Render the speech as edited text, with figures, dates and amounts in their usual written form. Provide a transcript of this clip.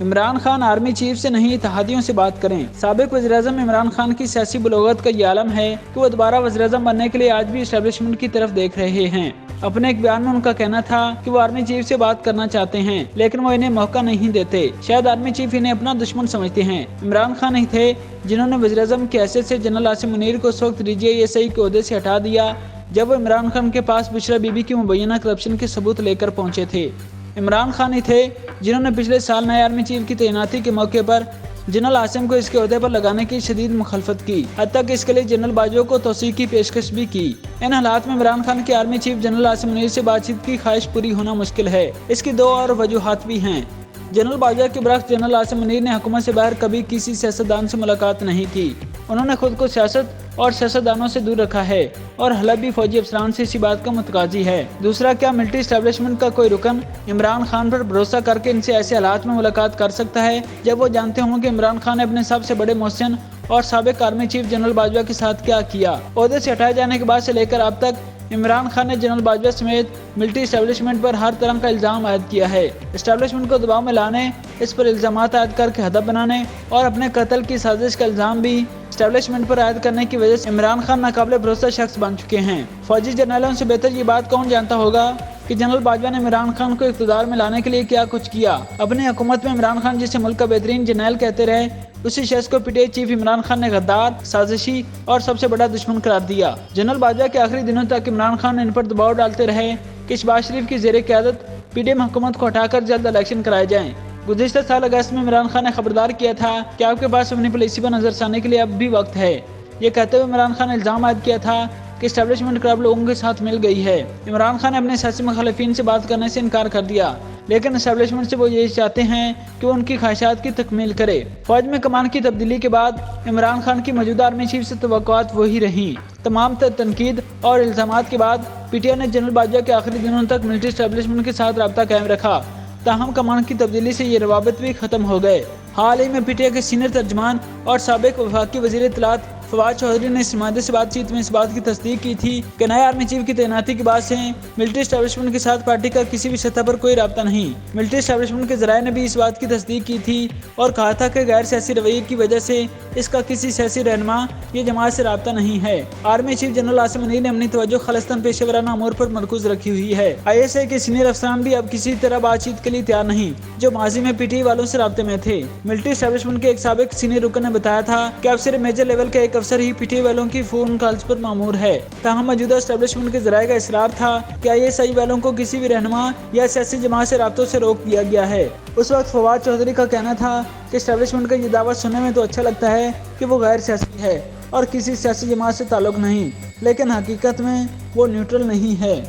Imran Khan army chief سے نہیں اتحادیوں سے بات کریں۔ سابق وزیراعظم عمران خان کی سیاسی بلوغت کا یہ عالم ہے کہ وہ دوبارہ وزیراعظم بننے کے لیے آج بھی اسٹیبلشمنٹ کی طرف دیکھ رہے ہیں۔ اپنے ایک بیان میں ان کا کہنا تھا کہ وہ آرمی چیف سے بات کرنا چاہتے ہیں لیکن وہ انہیں موقع نہیں دیتے۔ شاید آرمی چیف انہیں اپنا دشمن سمجھتے ہیں۔ عمران خان ہی تھے جنہوں نے وزیراعظم کی حیثیت سے جنرل عاصم منیر کو اس وقت DGI کے عہدے سے ہٹا دیا جب وہ عمران خان کے پاس بشرا بی بی کی مبینہ کرپشن کے ثبوت لے کر پہنچے تھے۔ عمران خان ہی تھے جنہوں نے پچھلے سال نئے آرمی چیف کی تعیناتی کے موقع پر جنرل عاصم کو اس کے عہدے پر لگانے کی شدید مخالفت کی، حتیٰ کہ اس کے لیے جنرل باجوہ کو توسیع کی پیشکش بھی کی۔ ان حالات میں عمران خان کی army chief general Asim Munir سے بات چیت کی خواہش پوری ہونا مشکل ہے۔ اس کی دو اور وجوہات بھی ہیں۔ جنرل باجوہ کے برعکس جنرل عاصم منیر نے حکومت سے باہر کبھی کسی سیاستدان سے ملاقات نہیں کی۔ انہوں نے خود کو سیاست اور سیاستدانوں سے دور رکھا ہے اور حلب بھی فوجی افسران سے اسی بات کا متقاضی ہے۔ دوسرا، کیا ملٹری اسٹیبلشمنٹ کا کوئی رکن عمران خان پر بھروسہ کر کے ان سے ایسے حالات میں ملاقات کر سکتا ہے جب وہ جانتے ہوں کہ عمران خان نے اپنے سب سے بڑے محسن اور سابق آرمی چیف جنرل باجوہ کے ساتھ کیا کیا؟ عہدے سے ہٹائے جانے کے بعد سے لے کر اب تک عمران خان نے جنرل باجوہ سمیت ملٹری اسٹیبلشمنٹ پر ہر طرح کا الزام عائد کیا ہے۔ اسٹیبلشمنٹ کو دباؤ میں لانے، اس پر الزامات عائد کر کے ہدف بنانے اور اپنے قتل کی سازش کا الزام بھی اسٹیبلشمنٹ پر عائد کرنے کی وجہ سے عمران خان ناقابل بھروسہ شخص بن چکے ہیں۔ فوجی جرنیلوں سے بہتر یہ بات کون جانتا ہوگا کہ جنرل باجوہ نے عمران خان کو اقتدار میں لانے کے لیے کیا کچھ کیا۔ اپنی حکومت میں عمران خان جسے ملک کا بہترین جرنیل کہتے رہے، اسی شخص کو PTI چیف عمران خان نے غدار، سازشی اور سب سے بڑا دشمن قرار دیا۔ جنرل باجوہ کے آخری دنوں تک عمران خان نے ان پر دباؤ ڈالتے رہے کہ شہباز شریف کی زیر قیادت PDM حکومت کو ہٹا کر جلد الیکشن کرائے جائیں۔ گزشتہ سال اگست میں عمران خان نے خبردار کیا تھا کہ آپ کے پاس اپنی پالیسی پر نظر ثانی کے لیے اب بھی وقت ہے۔ یہ کہتے ہوئے عمران خان نے الزام عائد کیا تھا کہ اسٹیبلشمنٹ کلب لوگوں کے ساتھ مل گئی ہے۔ عمران خان نے اپنے سیاسی مخالفین سے بات کرنے سے انکار کر دیا، لیکن اسٹیبلشمنٹ سے وہ یہی چاہتے ہیں کہ وہ ان کی خواہشات کی تکمیل کرے۔ فوج میں کمان کی تبدیلی کے بعد عمران خان کی موجودہ آرمی چیف سے توقعات وہی رہیں۔ تمام تنقید اور الزامات کے بعد PTI نے جنرل باجوہ کے آخری دنوں تک ملٹری اسٹیبلشمنٹ کے ساتھ رابطہ قائم رکھا، تاہم کمان کی تبدیلی سے یہ روابط بھی ختم ہو گئے۔ حال ہی میں PTI کے سینئر ترجمان اور سابق وفاقی وزیر اطلاعات فواد چودھری نے اس نمائندے سے بات چیت میں اس بات کی تصدیق کی تھی کہ نئے آرمی چیف کی تعیناتی کے بعد سے ملٹری اسٹیبلشمنٹ کے ساتھ پارٹی کا کسی بھی سطح پر کوئی رابطہ نہیں۔ ملٹری اسٹیبلشمنٹ کے ذرائع نے بھی اس بات کی تصدیق کی تھی اور کہا تھا کہ غیر سیاسی رویے کی وجہ سے اس کا کسی سیاسی رہنما یا جماعت سے رابطہ نہیں ہے۔ Army chief general Asim Munir نے اپنی توجہ خالصتاً پیشہ ورانہ امور پر مرکوز رکھی ہوئی ہے۔ ISI کے سینئر افسران بھی اب کسی طرح بات چیت کے لیے تیار نہیں جو ماضی میں PTI والوں سے رابطے میں تھے۔ ملٹری اسٹیبلشمنٹ کے ایک سابق سینئر رکن نے بتایا تھا کہ اب صرف میجر لیول کا ایک افسر ہی PTI والوں کی فون کالز پر مامور ہے۔ تاہم موجودہ اسٹیبلشمنٹ کے ذرائع کا اصرار تھا کہ ISI والوں کو کسی بھی رہنما یا سیاسی جماعت سے رابطوں سے روک دیا گیا ہے۔ اس وقت فواد چودھری کا کہنا تھا کہ اسٹیبلشمنٹ کا یہ دعویٰ سننے میں تو اچھا لگتا ہے کہ وہ غیر سیاسی ہے اور کسی سیاسی جماعت سے تعلق نہیں، لیکن حقیقت میں وہ نیوٹرل نہیں ہے۔